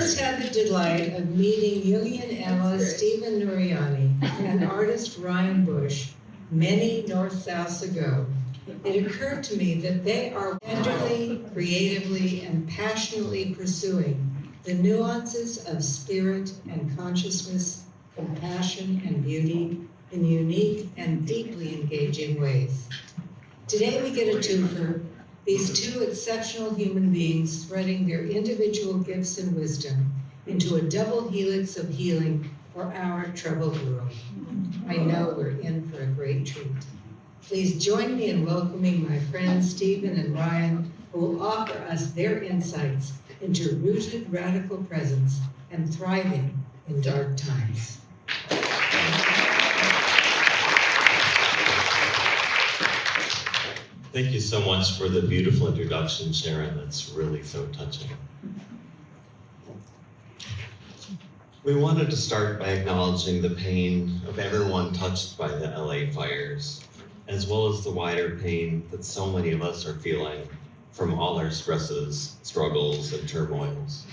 just had the delight of meeting Jungian analyst Stephen Nouriani and artist Ryan Bush many NorthSouths ago. It occurred to me that they are tenderly, creatively, and passionately pursuing the nuances of spirit and consciousness, compassion and beauty in unique and deeply engaging ways. Today we get a twofer, these two exceptional human beings threading their individual gifts and wisdom into a double helix of healing for our troubled world. I know we're in for a great treat. Please join me in welcoming my friends Stephen and Ryan, who will offer us their insights into rooted radical presence and thriving in dark times. Thank you so much for the beautiful introduction, Sharon. That's really so touching. We wanted to start by acknowledging the pain of everyone touched by the LA fires, as well as the wider pain that so many of us are feeling from all our stresses, struggles, and turmoils.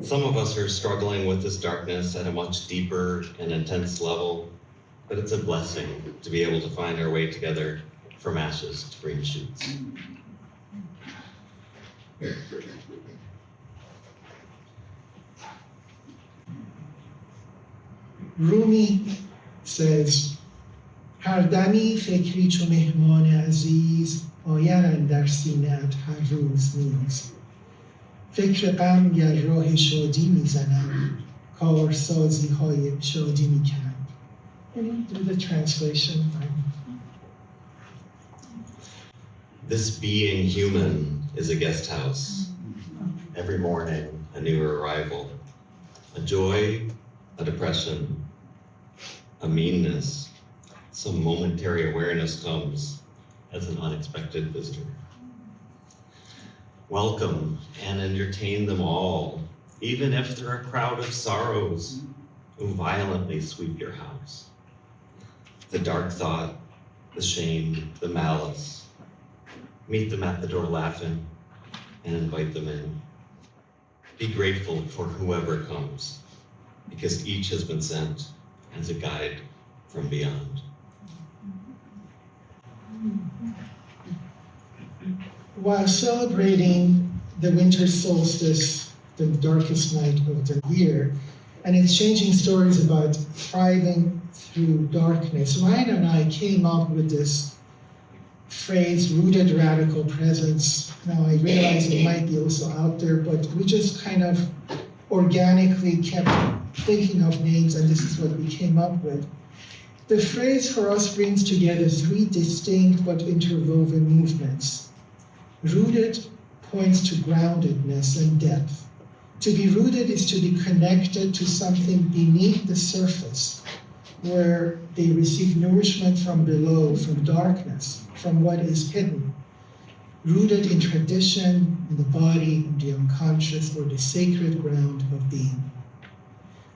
Some of us are struggling with this darkness at a much deeper and intense level, but it's a blessing to be able to find our way together from ashes to green shoots. Rumi says, هر دمی فکری چو مهمان عزیز آید در سینه‌ات هر روز نیز. فکر غم گر راه شادی میزند کارسازی های شادی میکند. Can you do the translation? This being human is a guest house. Every morning, a new arrival. A joy, a depression, a meanness. Some momentary awareness comes as an unexpected visitor. Welcome and entertain them all, even if they're a crowd of sorrows who violently sweep your house. The dark thought, the shame, the malice. Meet them at the door laughing and invite them in. Be grateful for whoever comes, because each has been sent as a guide from beyond. While celebrating the winter solstice, the darkest night of the year, and exchanging stories about thriving through darkness, Ryan and I came up with this phrase, rooted radical presence. Now I realize it might be also out there, but we just kind of organically kept thinking of names, and this is what we came up with. The phrase for us brings together three distinct but interwoven movements. Rooted points to groundedness and depth. To be rooted is to be connected to something beneath the surface, where they receive nourishment from below, from darkness, from what is hidden. Rooted in tradition, in the body, in the unconscious, or the sacred ground of being.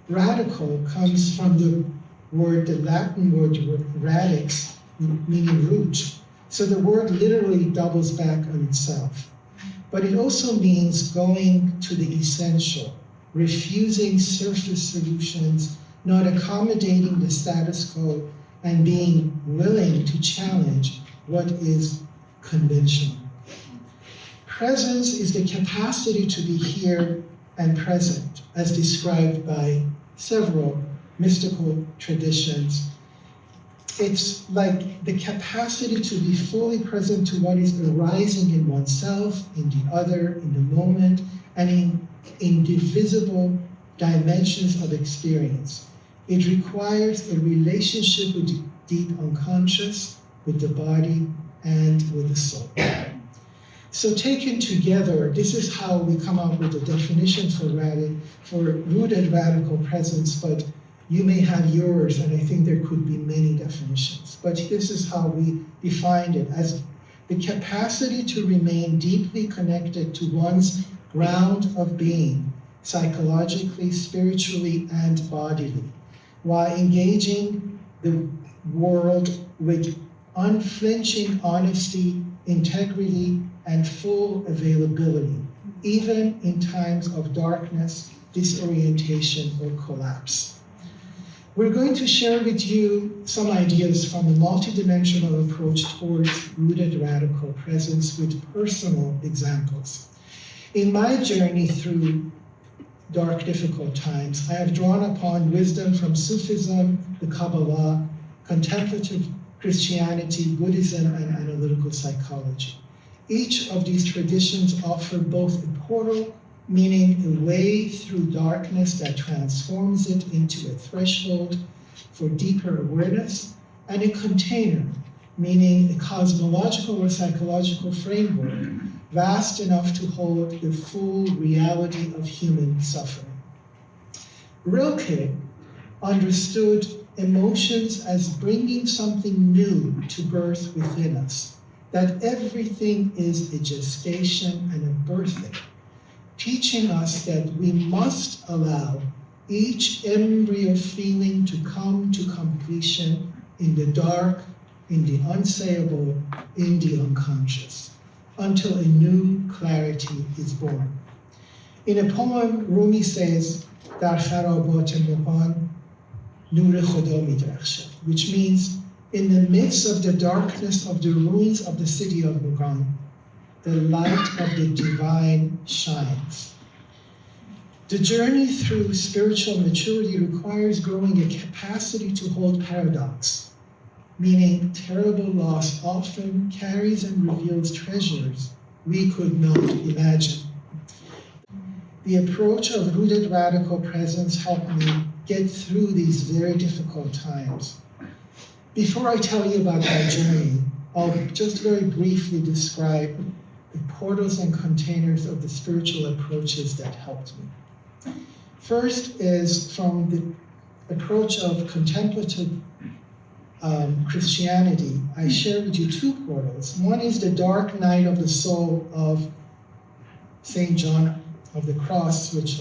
Radical comes from the Latin word radix, meaning root. So the word literally doubles back on itself. But it also means going to the essential, refusing surface solutions, not accommodating the status quo, and being willing to challenge what is conventional. Presence is the capacity to be here and present, as described by several mystical traditions. It's like the capacity to be fully present to what is arising in oneself, in the other, in the moment, and in indivisible dimensions of experience. It requires a relationship with the deep unconscious, with the body, and with the soul. So taken together, this is how we come up with a definition for rooted radical presence, but you may have yours, and I think there could be many definitions. But this is how we defined it, as the capacity to remain deeply connected to one's ground of being, psychologically, spiritually, and bodily, while engaging the world with unflinching honesty, integrity, and full availability. even in times of darkness, disorientation, or collapse. We're going to share with you some ideas from a multidimensional approach towards rooted radical presence with personal examples. In my journey through dark, difficult times, I have drawn upon wisdom from Sufism, the Kabbalah, contemplative Christianity, Buddhism, and analytical psychology. Each of these traditions offer both a portal, meaning a way through darkness that transforms it into a threshold for deeper awareness, and a container, meaning a cosmological or psychological framework vast enough to hold the full reality of human suffering. Rilke understood emotions as bringing something new to birth within us, that everything is a gestation and a birthing, teaching us that we must allow each embryo feeling to come to completion in the dark, in the unsayable, in the unconscious, until a new clarity is born. In a poem, Rumi says, "Dar kharabat Muhan, nur Khuda midrakhshad," which means, in the midst of the darkness of the ruins of the city of Mugan, the light of the divine shines. The journey through spiritual maturity requires growing a capacity to hold paradox, meaning terrible loss often carries and reveals treasures we could not imagine. The approach of rooted radical presence helped me get through these very difficult times. Before I tell you about my journey, I'll just very briefly describe the portals and containers of the spiritual approaches that helped me. First is from the approach of contemplative Christianity. I share with you two portals. One is the dark night of the soul of St. John of the Cross, which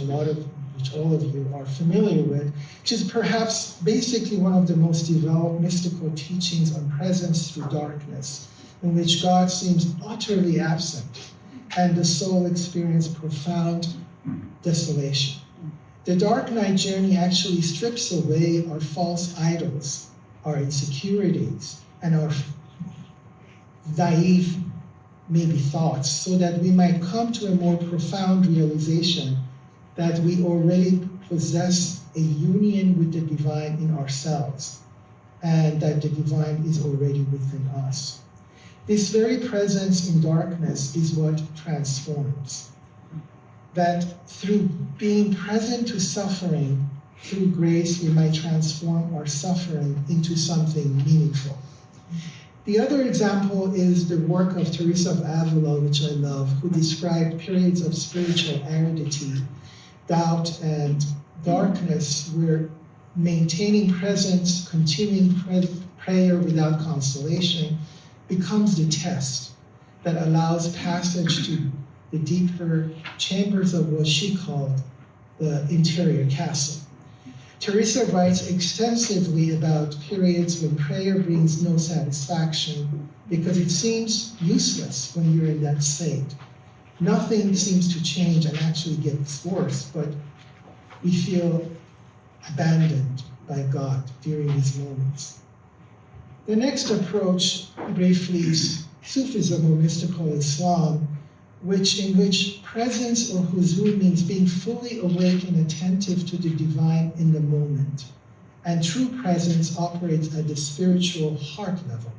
all of you are familiar with, which is perhaps basically one of the most developed mystical teachings on presence through darkness, in which God seems utterly absent and the soul experiences profound desolation. The dark night journey actually strips away our false idols, our insecurities, and our naive, maybe thoughts, so that we might come to a more profound realization that we already possess a union with the divine in ourselves, and that the divine is already within us. This very presence in darkness is what transforms. That through being present to suffering, through grace, we might transform our suffering into something meaningful. The other example is the work of Teresa of Avila, which I love, who described periods of spiritual aridity, doubt, and darkness, where maintaining presence, continuing prayer without consolation, becomes the test that allows passage to the deeper chambers of what she called the interior castle. Teresa writes extensively about periods when prayer brings no satisfaction because it seems useless when you're in that state. Nothing seems to change and actually gets worse, but we feel abandoned by God during these moments. The next approach, briefly, is Sufism or mystical Islam, in which presence or huzur means being fully awake and attentive to the divine in the moment. And true presence operates at the spiritual heart level,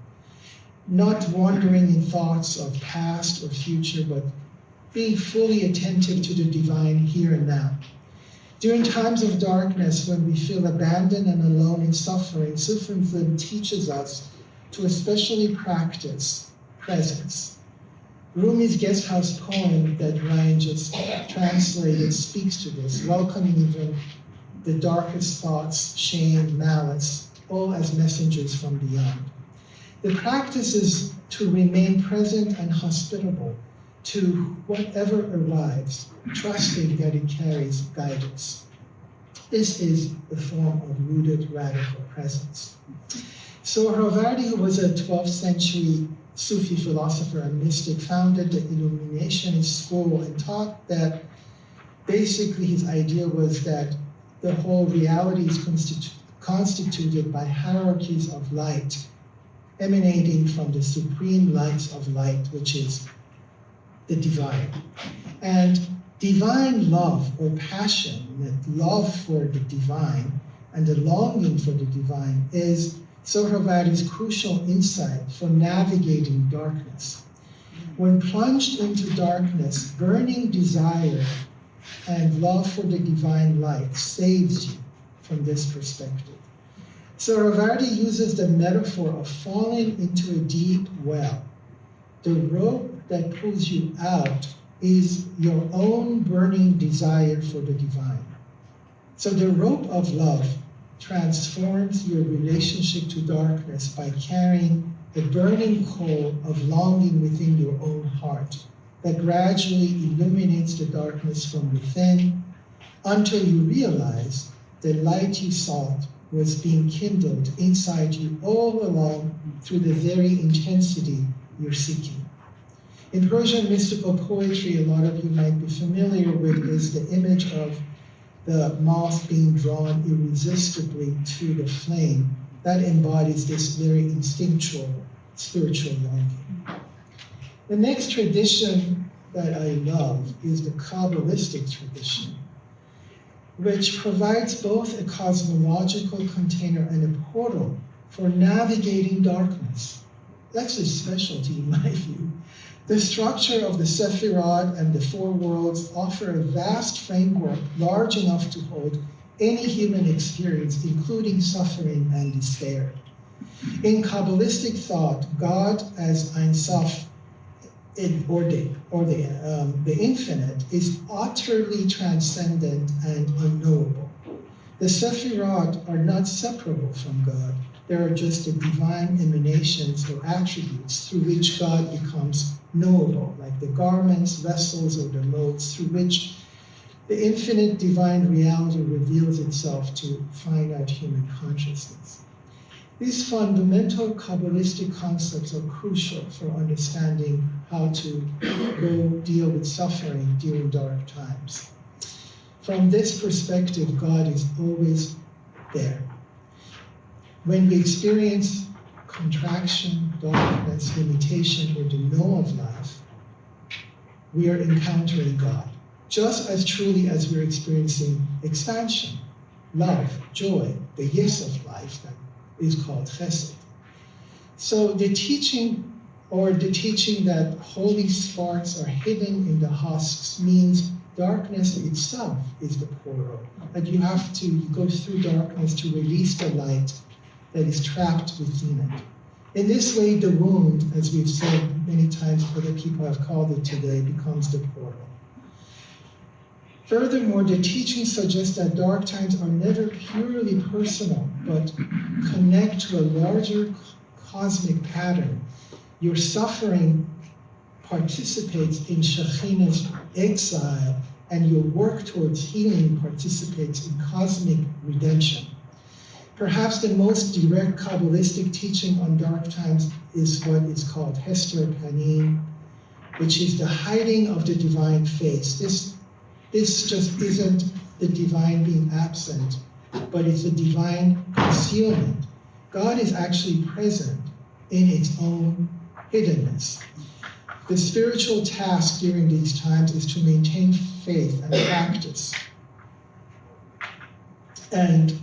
not wandering in thoughts of past or future, but being fully attentive to the divine here and now. During times of darkness, when we feel abandoned and alone in suffering, Sufism teaches us to especially practice presence. Rumi's guest house poem that Ryan just translated speaks to this, welcoming even the darkest thoughts, shame, malice, all as messengers from beyond. The practice is to remain present and hospitable to whatever arrives, trusting that it carries guidance. This is the form of rooted radical presence. Sohrawardi, who was a 12th century Sufi philosopher and mystic, founded the Illuminationist school and taught that basically his idea was that the whole reality is constituted by hierarchies of light emanating from the supreme lights of light, which is the divine. And divine love or passion, that love for the divine and the longing for the divine, is Suravadi's crucial insight for navigating darkness. When plunged into darkness, burning desire and love for the divine light saves you from this perspective. Suravadi uses the metaphor of falling into a deep well. The rope that pulls you out is your own burning desire for the divine. So the rope of love transforms your relationship to darkness by carrying the burning coal of longing within your own heart that gradually illuminates the darkness from within until you realize the light you sought was being kindled inside you all along through the very intensity you're seeking. In Persian mystical poetry, a lot of you might be familiar with, is the image of the moth being drawn irresistibly to the flame. That embodies this very instinctual spiritual longing. The next tradition that I love is the Kabbalistic tradition, which provides both a cosmological container and a portal for navigating darkness. That's a specialty in my view. The structure of the Sephirot and the four worlds offer a vast framework large enough to hold any human experience, including suffering and despair. In Kabbalistic thought, God as Ein Sof, the infinite, is utterly transcendent and unknowable. The Sephirot are not separable from God. They are just the divine emanations or attributes through which God becomes knowable, like the garments, vessels, or the modes through which the infinite divine reality reveals itself to finite human consciousness. These fundamental Kabbalistic concepts are crucial for understanding how to go deal with suffering during dark times. From this perspective, God is always there. When we experience contraction, darkness, limitation, or the no of life, we are encountering God, just as truly as we're experiencing expansion, love, joy, the yes of life that is called chesed. So the teaching that holy sparks are hidden in the husks means darkness itself is the portal, that you have to go through darkness to release the light that is trapped within it. In this way, the wound, as we've said many times, other people have called it today, becomes the portal. Furthermore, the teaching suggests that dark times are never purely personal, but connect to a larger cosmic pattern. Your suffering participates in Shekhinah's exile, and your work towards healing participates in cosmic redemption. Perhaps the most direct Kabbalistic teaching on dark times is what is called Hester Panim, which is the hiding of the divine face. This just isn't the divine being absent, but it's the divine concealment. God is actually present in its own hiddenness. The spiritual task during these times is to maintain faith and practice and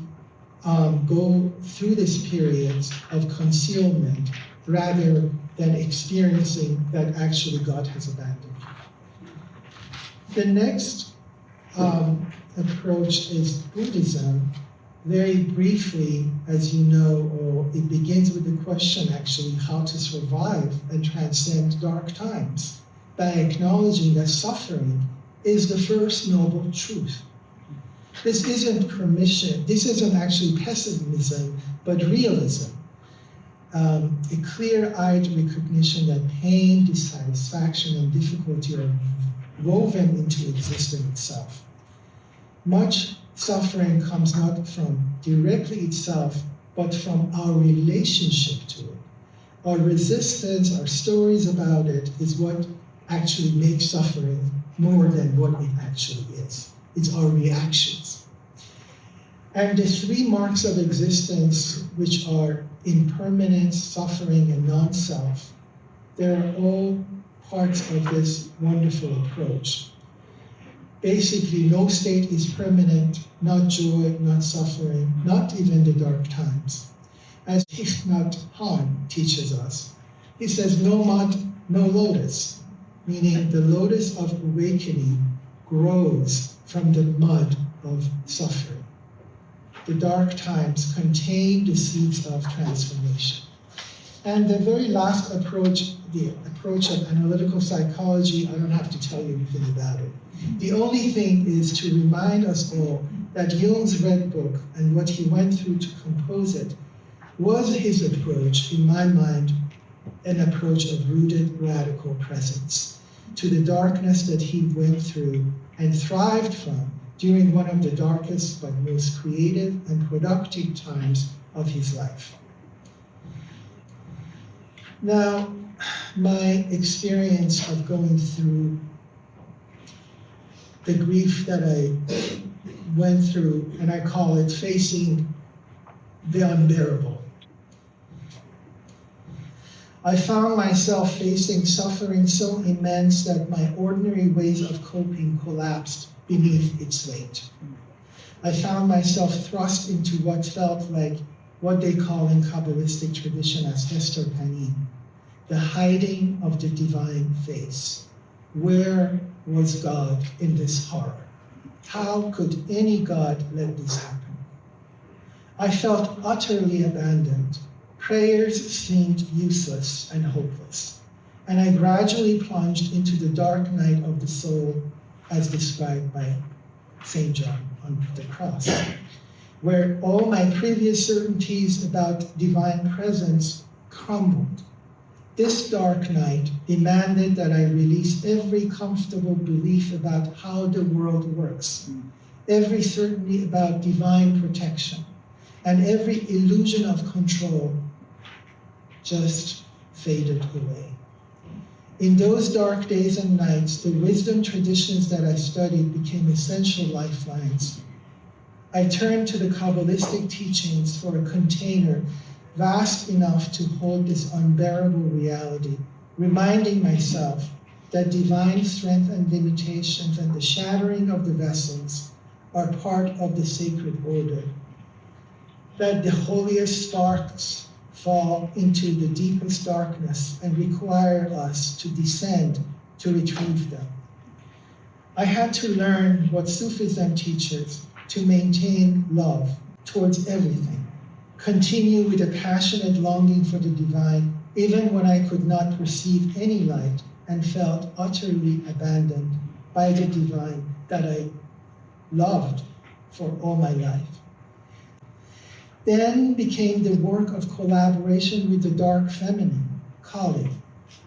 go through this period of concealment rather than experiencing that actually God has abandoned you. The next approach is Buddhism. Very briefly, as you know, it begins with the question actually how to survive and transcend dark times by acknowledging that suffering is the first noble truth. This isn't permission, this isn't actually pessimism, but realism. A clear-eyed recognition that pain, dissatisfaction, and difficulty are woven into existence itself. Much suffering comes not from directly itself, but from our relationship to it. our resistance, our stories about it, is what actually makes suffering more than what it actually is. It's our reactions. And the three marks of existence, which are impermanence, suffering, and non-self, they're all parts of this wonderful approach. Basically, no state is permanent, not joy, not suffering, not even the dark times. As Thich Nhat Hanh teaches us, he says, no mud, no lotus, meaning the lotus of awakening grows from the mud of suffering. The dark times contain the seeds of transformation. And the very last approach, the approach of analytical psychology, I don't have to tell you anything about it. The only thing is to remind us all that Jung's Red Book and what he went through to compose it was his approach, in my mind, an approach of rooted radical presence to the darkness that he went through and thrived from during one of the darkest but most creative and productive times of his life. Now, my experience of going through the grief that I went through, and I call it facing the unbearable. I found myself facing suffering so immense that my ordinary ways of coping collapsed beneath its weight. I found myself thrust into what felt like what they call in Kabbalistic tradition as Hester Panim, the hiding of the divine face. Where was God in this horror? How could any God let this happen? I felt utterly abandoned. Prayers seemed useless and hopeless, and I gradually plunged into the dark night of the soul as described by St. John on the cross, where all my previous certainties about divine presence crumbled. This dark night demanded that I release every comfortable belief about how the world works, every certainty about divine protection, and every illusion of control just faded away. In those dark days and nights, the wisdom traditions that I studied became essential lifelines. I turned to the Kabbalistic teachings for a container vast enough to hold this unbearable reality, reminding myself that divine strength and limitations and the shattering of the vessels are part of the sacred order, that the holiest sparks fall into the deepest darkness and require us to descend to retrieve them. I had to learn what Sufism teaches to maintain love towards everything, continue with a passionate longing for the divine, even when I could not perceive any light and felt utterly abandoned by the divine that I loved for all my life. Then became the work of collaboration with the dark feminine, Kali,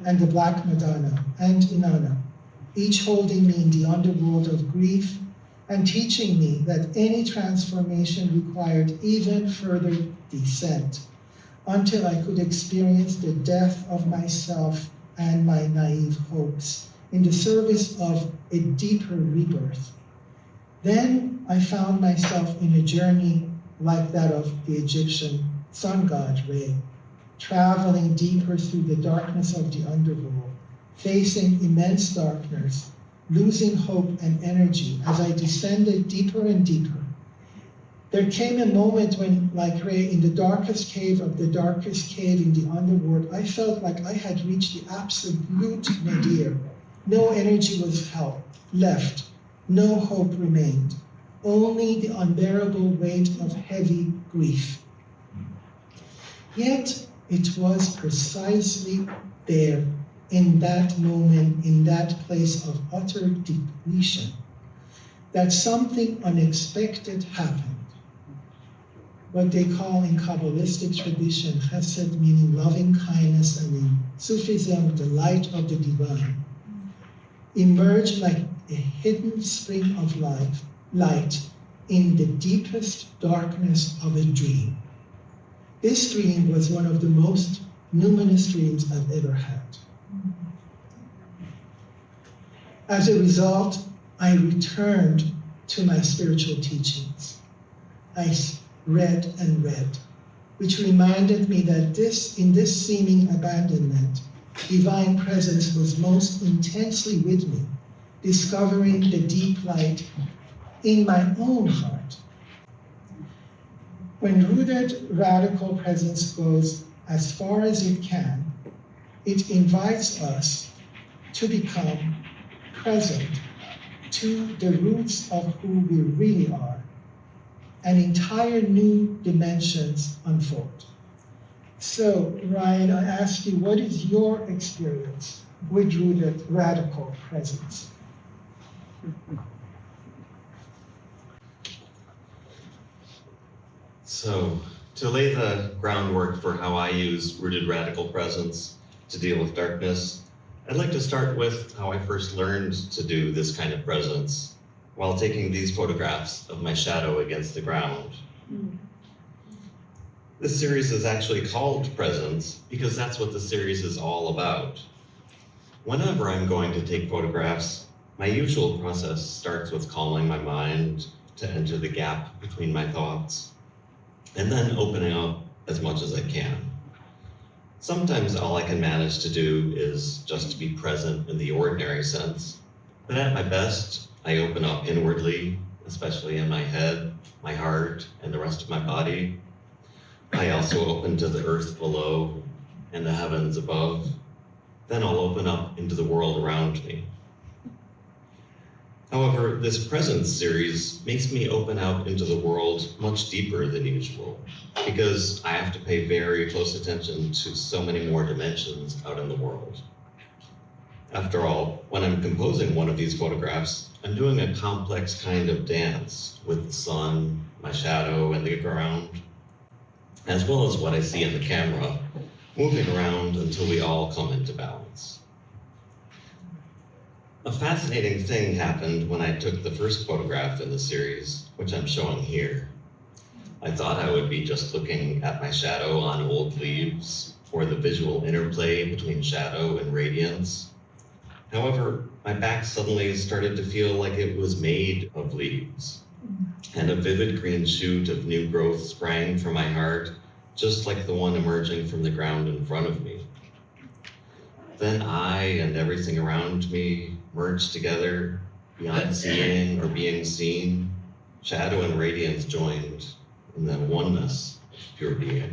and the Black Madonna, and Inanna, each holding me in the underworld of grief and teaching me that any transformation required even further descent until I could experience the death of myself and my naive hopes in the service of a deeper rebirth. Then I found myself in a journey like that of the Egyptian sun god Re, traveling deeper through the darkness of the underworld, facing immense darkness, losing hope and energy as I descended deeper and deeper. There came a moment when, like Re, in the darkest cave of the darkest cave in the underworld, I felt like I had reached the absolute nadir. No energy was left, no hope remained. Only the unbearable weight of heavy grief. Yet it was precisely there, in that moment, in that place of utter depletion, that something unexpected happened. What they call in Kabbalistic tradition, chesed, meaning loving kindness, and in Sufism, the light of the divine, emerged like a hidden spring of light in the deepest darkness of a dream. This dream was one of the most numinous dreams I've ever had. As a result, I returned to my spiritual teachings. I read and read, which reminded me that in this seeming abandonment, divine presence was most intensely with me, discovering the deep light in my own heart. When rooted radical presence goes as far as it can, it invites us to become present to the roots of who we really are, and entire new dimensions unfold. So, Ryan, I ask you, what is your experience with rooted radical presence? So, to lay the groundwork for how I use rooted radical presence to deal with darkness, I'd like to start with how I first learned to do this kind of presence while taking these photographs of my shadow against the ground. This series is actually called Presence because that's what the series is all about. Whenever I'm going to take photographs, my usual process starts with calming my mind to enter the gap between my thoughts, and then opening up as much as I can. Sometimes all I can manage to do is just to be present in the ordinary sense, but at my best, I open up inwardly, especially in my head, my heart, and the rest of my body. I also open to the earth below and the heavens above. Then I'll open up into the world around me. However, this presence series makes me open out into the world much deeper than usual, because I have to pay very close attention to so many more dimensions out in the world. After all, when I'm composing one of these photographs, I'm doing a complex kind of dance with the sun, my shadow, and the ground, as well as what I see in the camera, moving around until we all come into balance. A fascinating thing happened when I took the first photograph in the series, which I'm showing here. I thought I would be just looking at my shadow on old leaves, or the visual interplay between shadow and radiance. However, my back suddenly started to feel like it was made of leaves, and a vivid green shoot of new growth sprang from my heart, just like the one emerging from the ground in front of me. Then I and everything around me merged together, beyond seeing or being seen. Shadow and radiance joined in the oneness of pure being.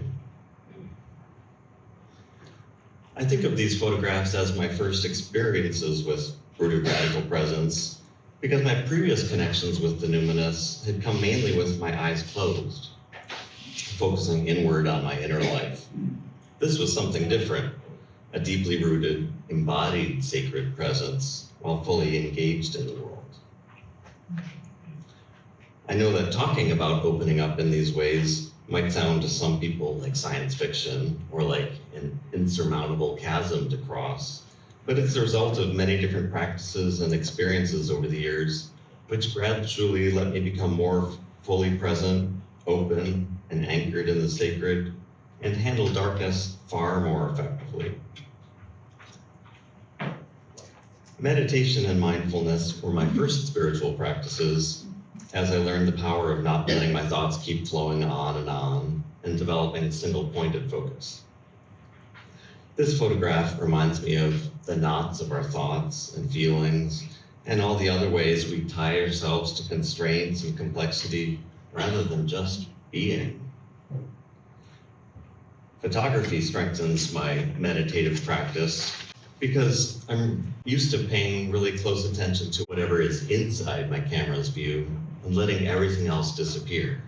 I think of these photographs as my first experiences with rooted radical presence, because my previous connections with the numinous had come mainly with my eyes closed, focusing inward on my inner life. This was something different, a deeply rooted, embodied sacred presence while fully engaged in the world. I know that talking about opening up in these ways might sound to some people like science fiction or like an insurmountable chasm to cross, but it's the result of many different practices and experiences over the years, which gradually let me become more fully present, open, and anchored in the sacred, and handle darkness far more effectively. Meditation and mindfulness were my first spiritual practices, as I learned the power of not letting my thoughts keep flowing on, and developing single-pointed focus. This photograph reminds me of the knots of our thoughts and feelings, and all the other ways we tie ourselves to constraints and complexity rather than just being. Photography strengthens my meditative practice because I'm used to paying really close attention to whatever is inside my camera's view and letting everything else disappear.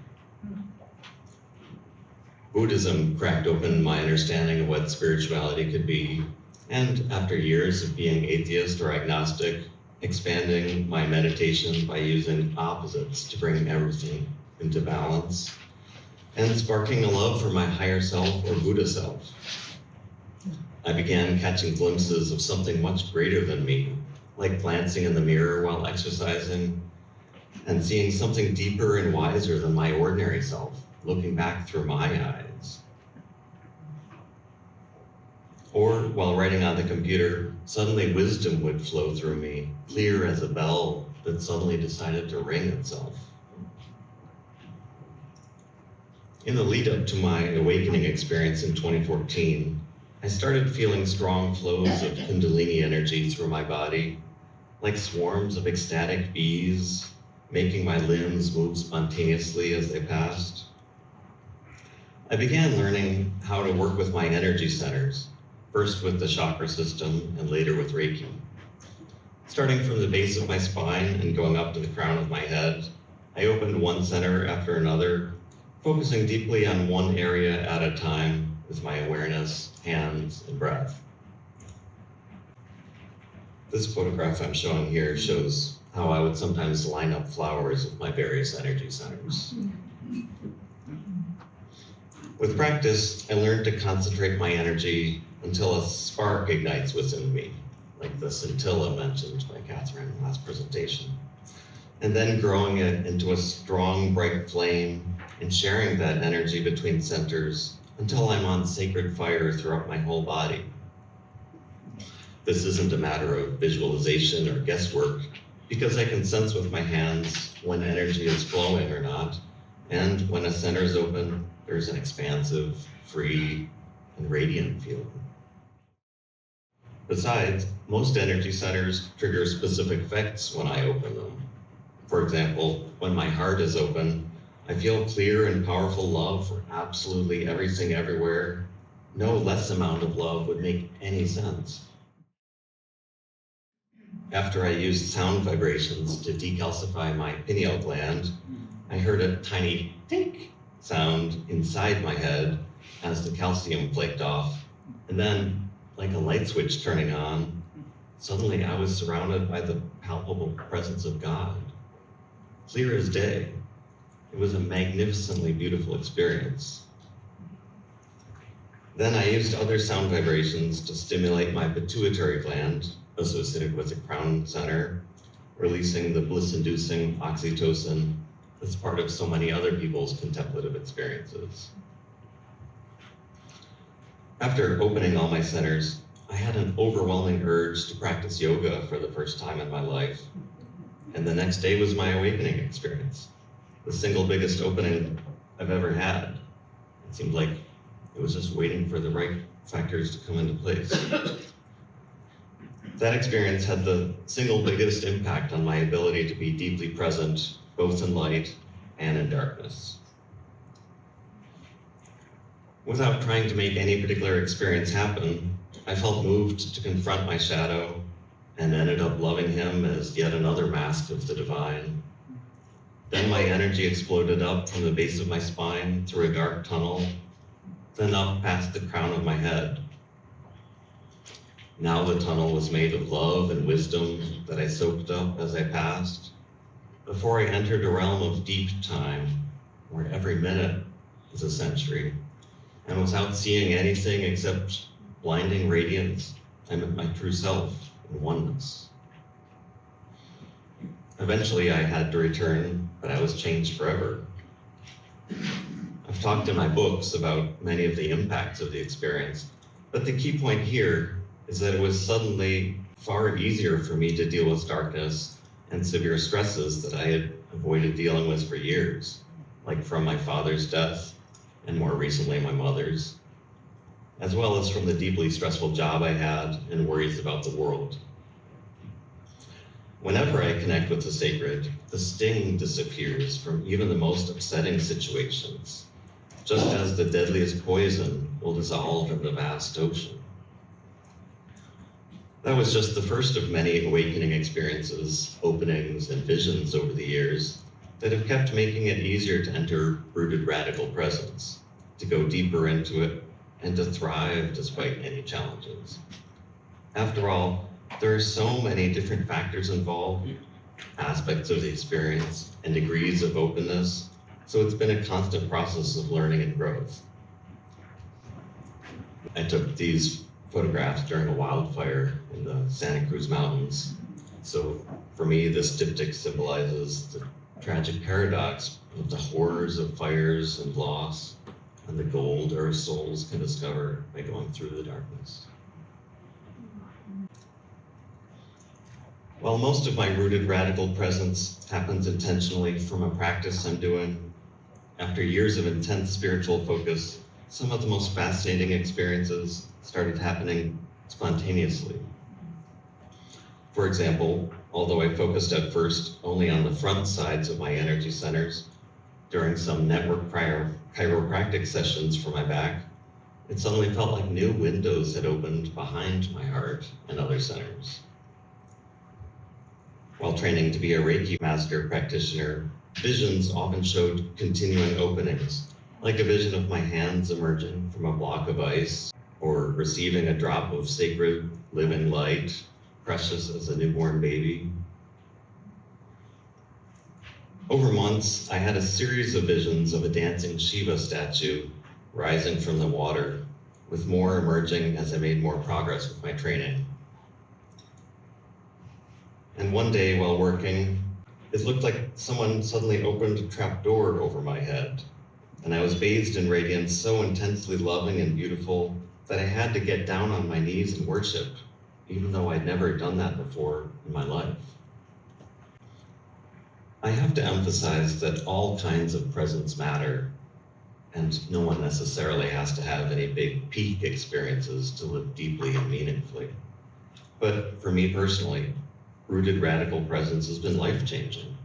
Buddhism cracked open my understanding of what spirituality could be, and after years of being atheist or agnostic, expanding my meditation by using opposites to bring everything into balance, and sparking a love for my higher self or Buddha self. I began catching glimpses of something much greater than me, like glancing in the mirror while exercising, and seeing something deeper and wiser than my ordinary self, looking back through my eyes. Or while writing on the computer, suddenly wisdom would flow through me, clear as a bell that suddenly decided to ring itself. In the lead up to my awakening experience in 2014, I started feeling strong flows of Kundalini energy through my body, like swarms of ecstatic bees, making my limbs move spontaneously as they passed. I began learning how to work with my energy centers, first with the chakra system and later with Reiki. Starting from the base of my spine and going up to the crown of my head, I opened one center after another, focusing deeply on one area at a time with my awareness, hands, and breath. This photograph I'm showing here shows how I would sometimes line up flowers with my various energy centers. With practice, I learned to concentrate my energy until a spark ignites within me, like the scintilla mentioned by Catherine in the last presentation, and then growing it into a strong, bright flame and sharing that energy between centers until I'm on sacred fire throughout my whole body. This isn't a matter of visualization or guesswork, because I can sense with my hands when energy is flowing or not, and when a center is open, there's an expansive, free, and radiant feeling. Besides, most energy centers trigger specific effects when I open them. For example, when my heart is open, I feel clear and powerful love for absolutely everything everywhere. No less amount of love would make any sense. After I used sound vibrations to decalcify my pineal gland, I heard a tiny tink sound inside my head as the calcium flaked off, and then, like a light switch turning on, suddenly I was surrounded by the palpable presence of God, clear as day. It was a magnificently beautiful experience. Then I used other sound vibrations to stimulate my pituitary gland, associated with the crown center, releasing the bliss-inducing oxytocin that's part of so many other people's contemplative experiences. After opening all my centers, I had an overwhelming urge to practice yoga for the first time in my life. And the next day was my awakening experience, the single biggest opening I've ever had. It seemed like it was just waiting for the right factors to come into place. That experience had the single biggest impact on my ability to be deeply present, both in light and in darkness. Without trying to make any particular experience happen, I felt moved to confront my shadow and ended up loving him as yet another mask of the divine. Then my energy exploded up from the base of my spine through a dark tunnel, then up past the crown of my head. Now the tunnel was made of love and wisdom that I soaked up as I passed, before I entered a realm of deep time, where every minute is a century. And without seeing anything except blinding radiance, I met my true self in oneness. Eventually I had to return, but I was changed forever. I've talked in my books about many of the impacts of the experience, but the key point here is that it was suddenly far easier for me to deal with darkness and severe stresses that I had avoided dealing with for years, like from my father's death, and more recently my mother's, as well as from the deeply stressful job I had and worries about the world. Whenever I connect with the sacred, the sting disappears from even the most upsetting situations, just as the deadliest poison will dissolve in the vast ocean. That was just the first of many awakening experiences, openings, and visions over the years that have kept making it easier to enter rooted radical presence, to go deeper into it, and to thrive despite any challenges. After all, there are so many different factors involved, aspects of the experience, and degrees of openness, so it's been a constant process of learning and growth. I took these photographs during a wildfire in the Santa Cruz Mountains. So for me, this diptych symbolizes the tragic paradox of the horrors of fires and loss and the gold our souls can discover by going through the darkness. While most of my rooted radical presence happens intentionally from a practice I'm doing, after years of intense spiritual focus, some of the most fascinating experiences started happening spontaneously. For example, although I focused at first only on the front sides of my energy centers, during some network chiropractic sessions for my back, it suddenly felt like new windows had opened behind my heart and other centers. While training to be a Reiki master practitioner, visions often showed continuing openings, like a vision of my hands emerging from a block of ice, or receiving a drop of sacred living light, precious as a newborn baby. Over months, I had a series of visions of a dancing Shiva statue rising from the water, with more emerging as I made more progress with my training. And one day while working, it looked like someone suddenly opened a trapdoor over my head, and I was bathed in radiance so intensely loving and beautiful that I had to get down on my knees and worship, even though I'd never done that before in my life. I have to emphasize that all kinds of presence matter, and no one necessarily has to have any big peak experiences to live deeply and meaningfully. But for me personally, rooted radical presence has been life-changing.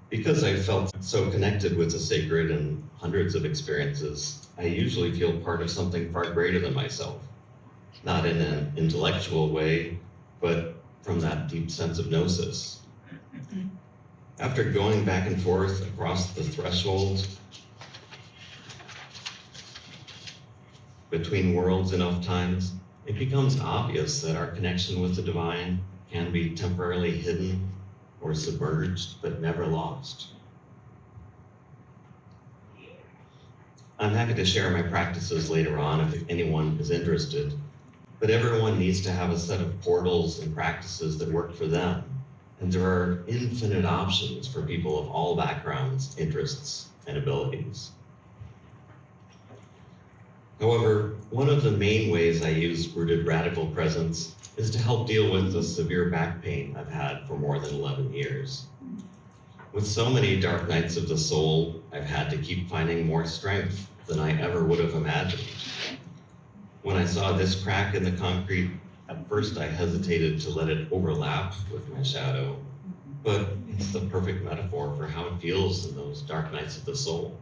Because I felt so connected with the sacred in hundreds of experiences, I usually feel part of something far greater than myself. Not in an intellectual way, but from that deep sense of gnosis. After going back and forth across the threshold between worlds enough times, it becomes obvious that our connection with the divine can be temporarily hidden or submerged, but never lost. I'm happy to share my practices later on if anyone is interested, but everyone needs to have a set of portals and practices that work for them. And there are infinite options for people of all backgrounds, interests, and abilities. However, one of the main ways I use rooted radical presence is to help deal with the severe back pain I've had for more than 11 years. With so many dark nights of the soul, I've had to keep finding more strength than I ever would have imagined. When I saw this crack in the concrete, at first I hesitated to let it overlap with my shadow, but it's the perfect metaphor for how it feels in those dark nights of the soul.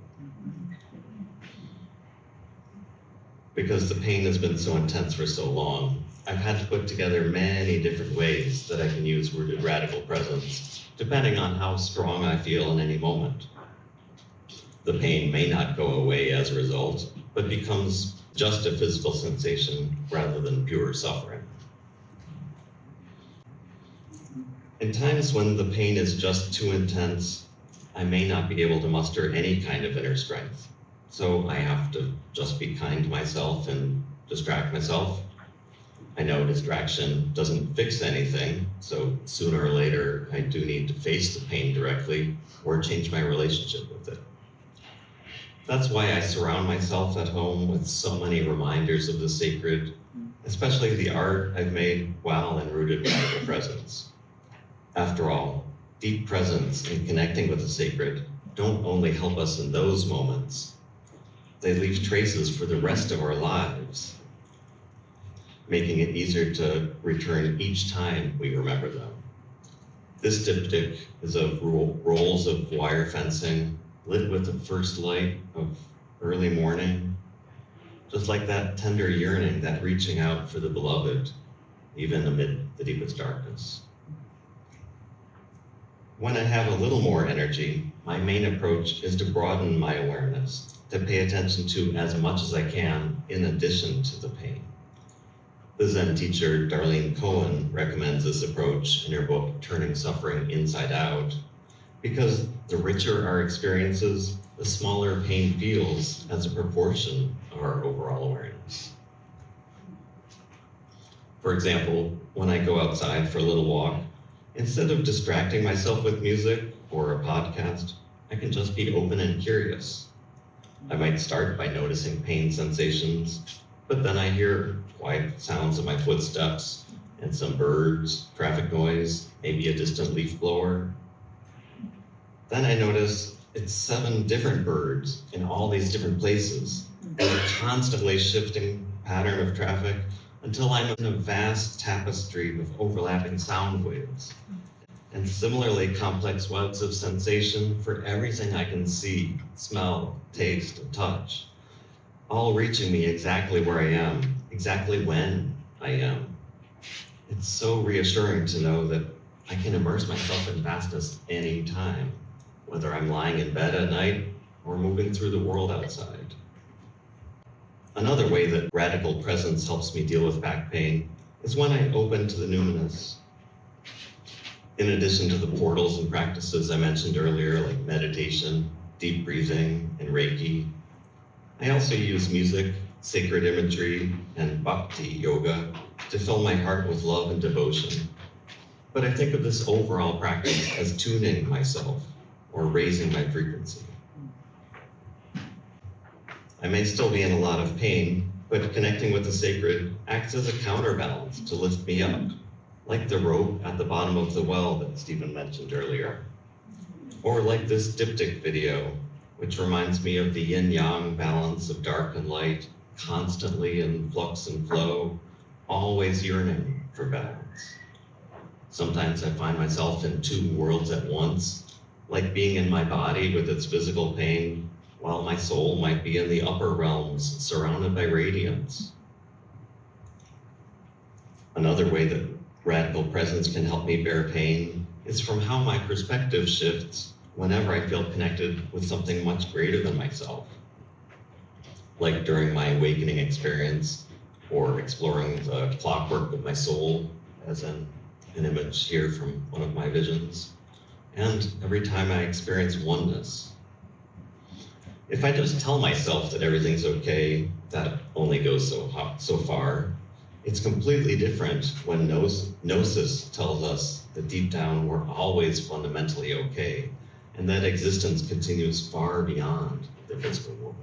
Because the pain has been so intense for so long, I've had to put together many different ways that I can use rooted radical presence, depending on how strong I feel in any moment. The pain may not go away as a result, but becomes just a physical sensation rather than pure suffering. In times when the pain is just too intense, I may not be able to muster any kind of inner strength. So I have to just be kind to myself and distract myself. I know distraction doesn't fix anything, so sooner or later I do need to face the pain directly or change my relationship with it. That's why I surround myself at home with so many reminders of the sacred, especially the art I've made while in rooted radical presence. After all, deep presence and connecting with the sacred don't only help us in those moments, they leave traces for the rest of our lives, making it easier to return each time we remember them. This diptych is of rolls of wire fencing lit with the first light of early morning, just like that tender yearning, that reaching out for the beloved, even amid the deepest darkness. When I have a little more energy, my main approach is to broaden my awareness, to pay attention to as much as I can in addition to the pain. The Zen teacher Darlene Cohen recommends this approach in her book, Turning Suffering Inside Out, because the richer our experiences, the smaller pain feels as a proportion of our overall awareness. For example, when I go outside for a little walk, instead of distracting myself with music or a podcast, I can just be open and curious. I might start by noticing pain sensations, but then I hear quiet sounds of my footsteps and some birds, traffic noise, maybe a distant leaf blower. Then I notice it's 7 different birds in all these different places, and a constantly shifting pattern of traffic until I'm in a vast tapestry of overlapping sound waves, and similarly complex webs of sensation for everything I can see, smell, taste, and touch, all reaching me exactly where I am, exactly when I am. It's so reassuring to know that I can immerse myself in vastness any time, whether I'm lying in bed at night or moving through the world outside. Another way that radical presence helps me deal with back pain is when I open to the numinous. In addition to the portals and practices I mentioned earlier, like meditation, deep breathing, and Reiki, I also use music, sacred imagery, and bhakti yoga to fill my heart with love and devotion. But I think of this overall practice as tuning myself or raising my frequency. I may still be in a lot of pain, but connecting with the sacred acts as a counterbalance to lift me up, like the rope at the bottom of the well that Stephen mentioned earlier. Or like this diptych video, which reminds me of the yin-yang balance of dark and light, constantly in flux and flow, always yearning for balance. Sometimes I find myself in 2 worlds at once, like being in my body with its physical pain, while my soul might be in the upper realms, surrounded by radiance. Another way that radical presence can help me bear pain is from how my perspective shifts whenever I feel connected with something much greater than myself. Like during my awakening experience, or exploring the clockwork of my soul, as in an image here from one of my visions, and every time I experience oneness. If I just tell myself that everything's okay, that only goes so far. It's completely different when Gnosis tells us that deep down we're always fundamentally okay, and that existence continues far beyond the physical world.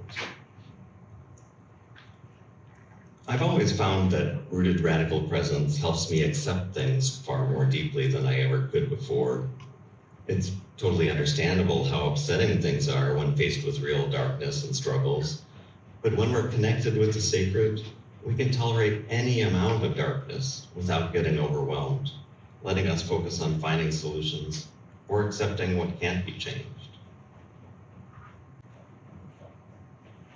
I've always found that rooted radical presence helps me accept things far more deeply than I ever could before. It's totally understandable how upsetting things are when faced with real darkness and struggles, but when we're connected with the sacred, we can tolerate any amount of darkness without getting overwhelmed, letting us focus on finding solutions or accepting what can't be changed.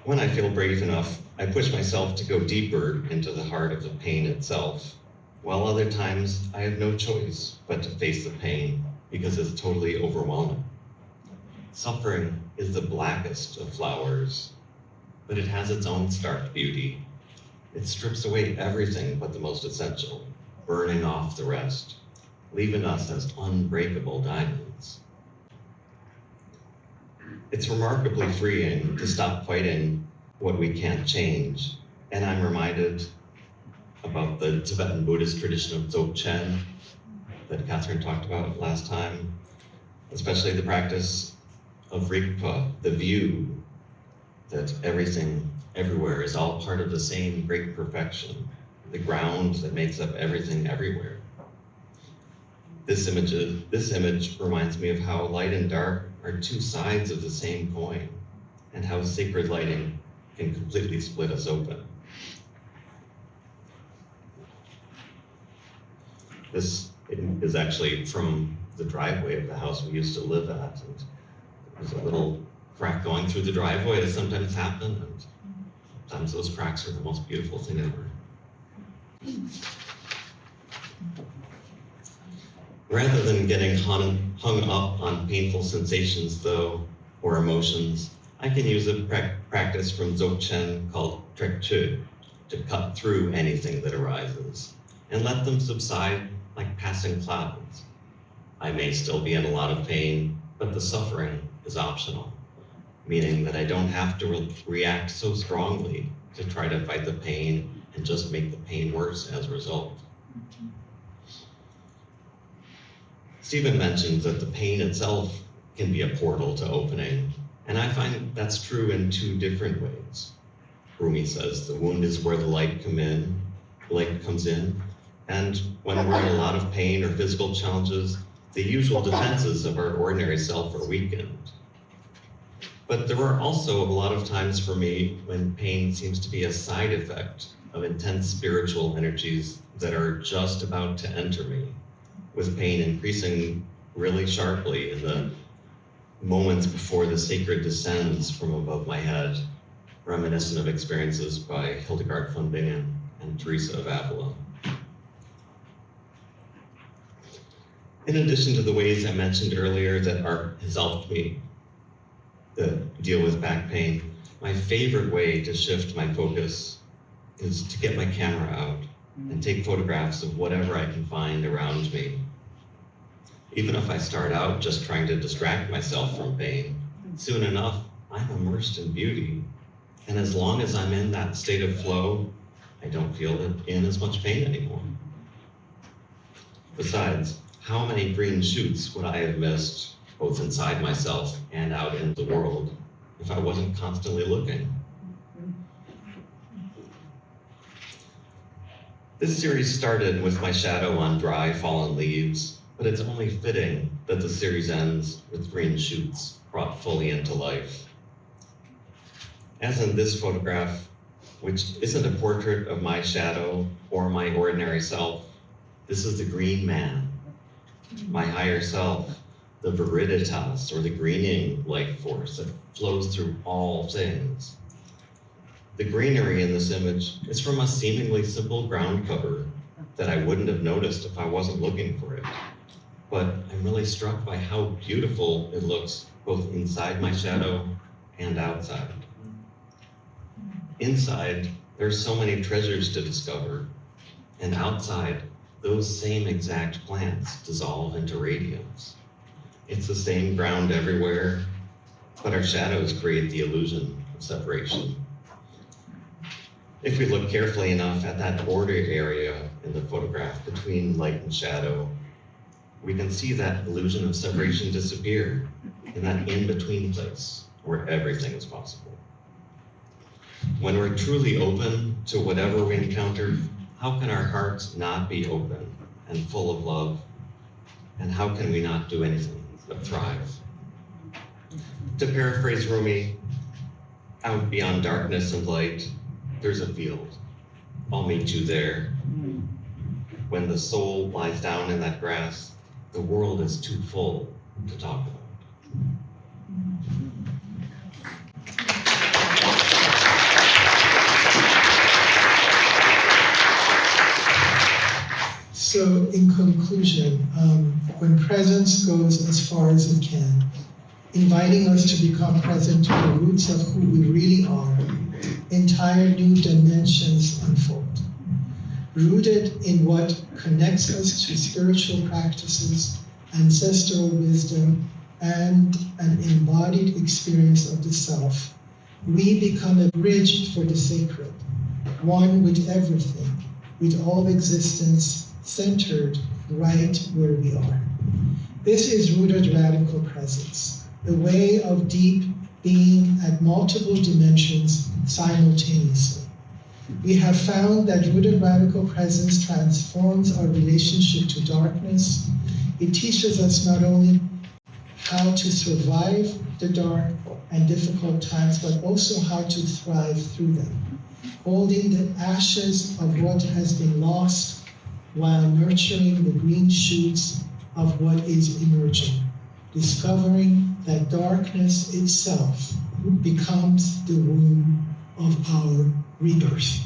When I feel brave enough, I push myself to go deeper into the heart of the pain itself, while other times I have no choice but to face the pain because it's totally overwhelming. Suffering is the blackest of flowers, but it has its own stark beauty. It strips away everything but the most essential, burning off the rest, leaving us as unbreakable diamonds. It's remarkably freeing to stop fighting what we can't change, and I'm reminded about the Tibetan Buddhist tradition of Dzogchen that Catherine talked about last time, especially the practice of Rigpa, the view that everything everywhere is all part of the same great perfection, the ground that makes up everything everywhere. This image reminds me of how light and dark are 2 sides of the same coin, and how sacred lighting can completely split us open. This is actually from the driveway of the house we used to live at, and there's a little crack going through the driveway that sometimes happen, and sometimes those cracks are the most beautiful thing ever. Rather than getting hung up on painful sensations, though, or emotions, I can use a practice from Dzogchen called Trekchö to cut through anything that arises and let them subside like passing clouds. I may still be in a lot of pain, but the suffering is optional, meaning that I don't have to react so strongly to try to fight the pain and just make the pain worse as a result. Stephen mentioned that the pain itself can be a portal to opening, and I find that's true in 2 different ways. Rumi says the wound is where the light comes in, And when we're in a lot of pain or physical challenges, the usual defenses of our ordinary self are weakened. But there are also a lot of times for me when pain seems to be a side effect of intense spiritual energies that are just about to enter me, with pain increasing really sharply in the moments before the sacred descends from above my head, reminiscent of experiences by Hildegard von Bingen and Teresa of Avila. In addition to the ways I mentioned earlier that art has helped me deal with back pain, my favorite way to shift my focus is to get my camera out and take photographs of whatever I can find around me. Even if I start out just trying to distract myself from pain, soon enough, I'm immersed in beauty. And as long as I'm in that state of flow, I don't feel in as much pain anymore. Besides, how many green shoots would I have missed, both inside myself and out in the world, if I wasn't constantly looking? This series started with my shadow on dry, fallen leaves, but it's only fitting that the series ends with green shoots brought fully into life. As in this photograph, which isn't a portrait of my shadow or my ordinary self, this is the green man, my higher self, the viriditas, or the greening life force that flows through all things. The greenery in this image is from a seemingly simple ground cover that I wouldn't have noticed if I wasn't looking for it. But I'm really struck by how beautiful it looks both inside my shadow and outside. Inside, there's so many treasures to discover, and outside, those same exact plants dissolve into radiance. It's the same ground everywhere, but our shadows create the illusion of separation. If we look carefully enough at that border area in the photograph between light and shadow, we can see that illusion of separation disappear in that in-between place where everything is possible. When we're truly open to whatever we encounter, how can our hearts not be open and full of love? And how can we not do anything but thrive? To paraphrase Rumi, out beyond darkness and light, there's a field. I'll meet you there. When the soul lies down in that grass, the world is too full to talk about. So in conclusion, when presence goes as far as it can, inviting us to become present to the roots of who we really are, entire new dimensions unfold. Rooted in what connects us to spiritual practices, ancestral wisdom, and an embodied experience of the self, we become a bridge for the sacred, one with everything, with all existence centered right where we are. This is rooted radical presence, a way of deep being at multiple dimensions simultaneously. We have found that rooted radical presence transforms our relationship to darkness. It teaches us not only how to survive the dark and difficult times, but also how to thrive through them, holding the ashes of what has been lost while nurturing the green shoots of what is emerging, discovering that darkness itself becomes the womb of our rebirth.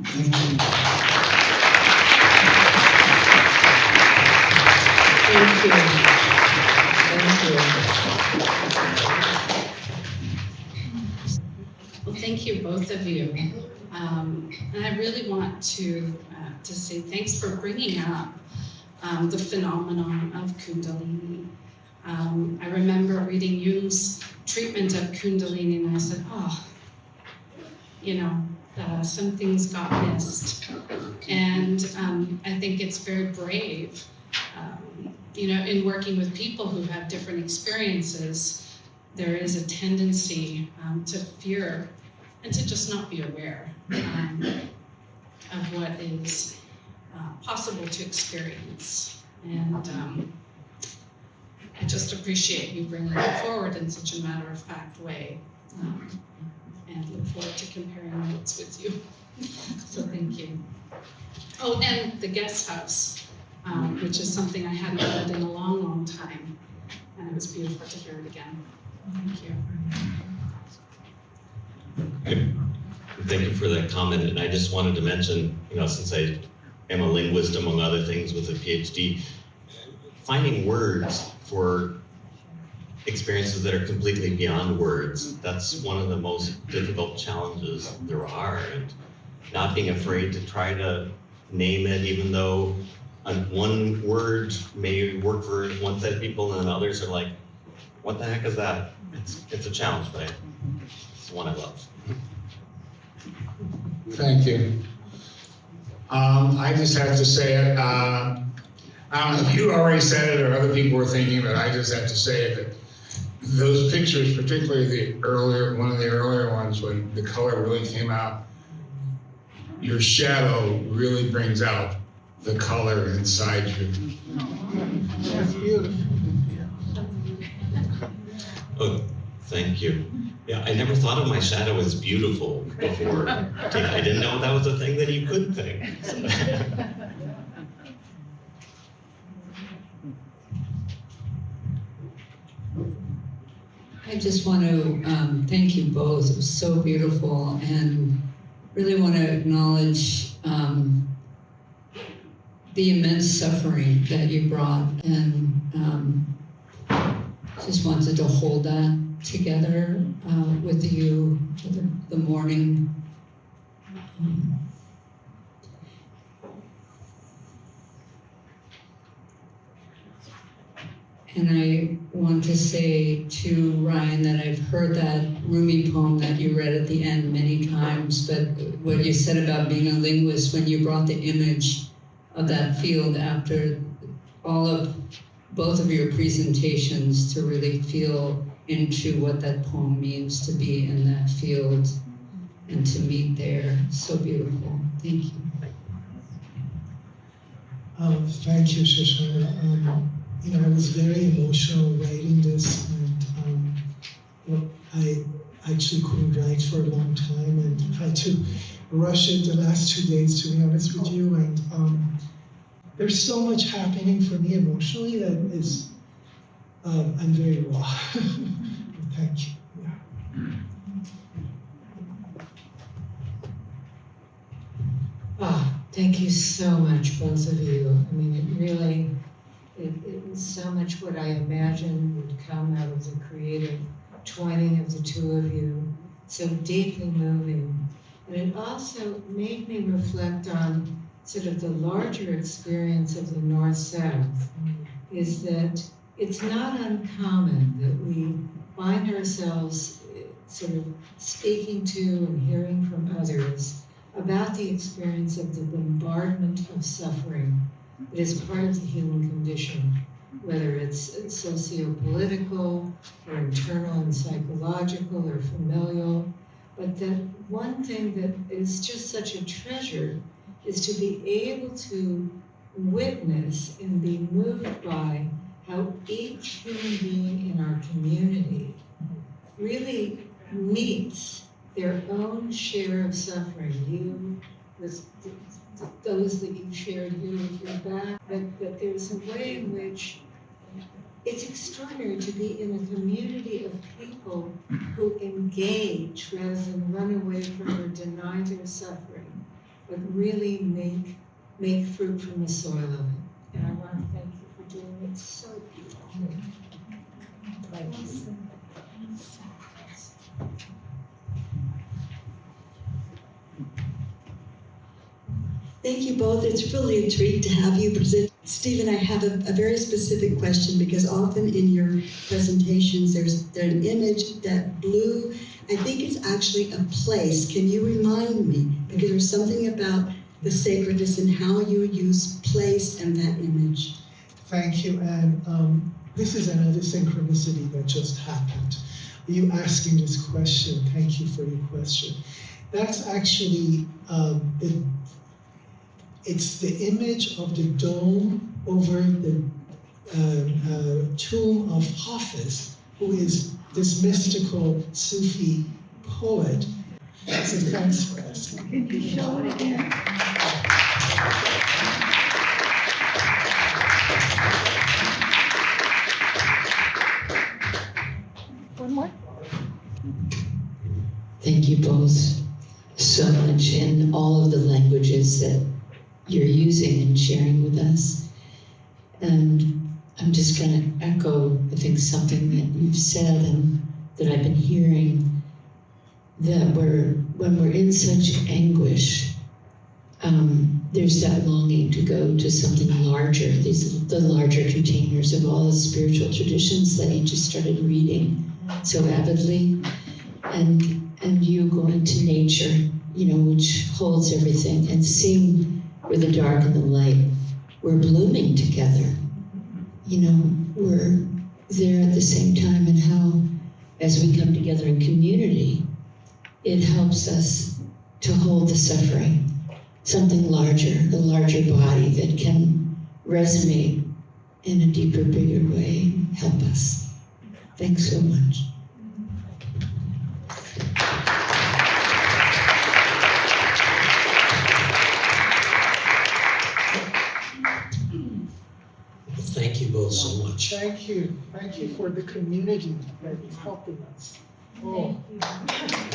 Thank you. Thank you. Well, thank you, both of you. And I really want to say thanks for bringing up the phenomenon of Kundalini. I remember reading Jung's treatment of Kundalini, and I said, some things got missed. And I think it's very brave, in working with people who have different experiences, there is a tendency to fear and to just not be aware of what is possible to experience. And I just appreciate you bringing it forward in such a matter-of-fact way, and look forward to comparing notes with you. So thank you. Oh, and the guest house, which is something I hadn't read in a long, long time, and it was beautiful to hear it again. Thank you. Thank you for that comment, and I just wanted to mention, since I am a linguist among other things with a Ph.D., finding words for experiences that are completely beyond words, that's one of the most difficult challenges there are, and not being afraid to try to name it, even though one word may work for one set of people and others are like, what the heck is that? It's a challenge, but it's one I love. Thank you. I just have to say, I don't know if you already said it or other people were thinking, but I just have to say that those pictures, particularly one of the earlier ones when the color really came out, your shadow really brings out the color inside you. That's beautiful. Oh, thank you. Yeah, I never thought of my shadow as beautiful before. I didn't know that was a thing that you could think. I just want to thank you both. It was so beautiful, and really want to acknowledge the immense suffering that you brought, and just wanted to hold that together with you for the morning. And I want to say to Ryan that I've heard that Rumi poem that you read at the end many times, but what you said about being a linguist, when you brought the image of that field after both of your presentations, to really feel into what that poem means to be in that field and to meet there. So beautiful. Thank you. Thank you, Shoshana. I was very emotional writing this, and I actually couldn't write for a long time and had to rush it the last 2 days, to be honest with you. And there's so much happening for me emotionally that is, I'm very raw. Thank you. Oh, thank you so much, both of you. I mean, it was so much what I imagined would come out of the creative twining of the two of you, so deeply moving. And it also made me reflect on sort of the larger experience of the North-South, is that it's not uncommon that we find ourselves sort of speaking to and hearing from others about the experience of the bombardment of suffering that is part of the human condition, whether it's socio-political or internal and psychological or familial. But that one thing that is just such a treasure is to be able to witness and be moved by how each human being in our community really meets their own share of suffering. You, with those that you shared here with your back, that there's a way in which it's extraordinary to be in a community of people who engage rather than run away from or deny their suffering, but really make fruit from the soil of it. And I want to thank you for doing it so beautifully. Thank you. Thank you both. It's really a treat to have you present. Stephen, I have a very specific question, because often in your presentations there's an image that blue, I think it's actually a place. Can you remind me? Because there's something about the sacredness and how you use place and that image. Thank you, and this is another synchronicity that just happened. You asking this question, thank you for your question. That's actually it's the image of the dome over the tomb of Hafiz, who is this mystical Sufi poet. So thanks for asking. Can you show it again? One more. Thank you both so much in all of the languages that you're using and sharing with us. And I'm just going to echo, I think, something that you've said and that I've been hearing, that when we're in such anguish, there's that longing to go to something larger, the larger containers of all the spiritual traditions that you just started reading so avidly, and you going to nature, which holds everything, and seeing where the dark and the light, we're blooming together. We're there at the same time, and how, as we come together in community, it helps us to hold the suffering, something larger, the larger body that can resonate in a deeper, bigger way, help us. Thanks so much. Thank you both so much. Thank you. Thank you for the community that is helping us. Oh. Thank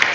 you.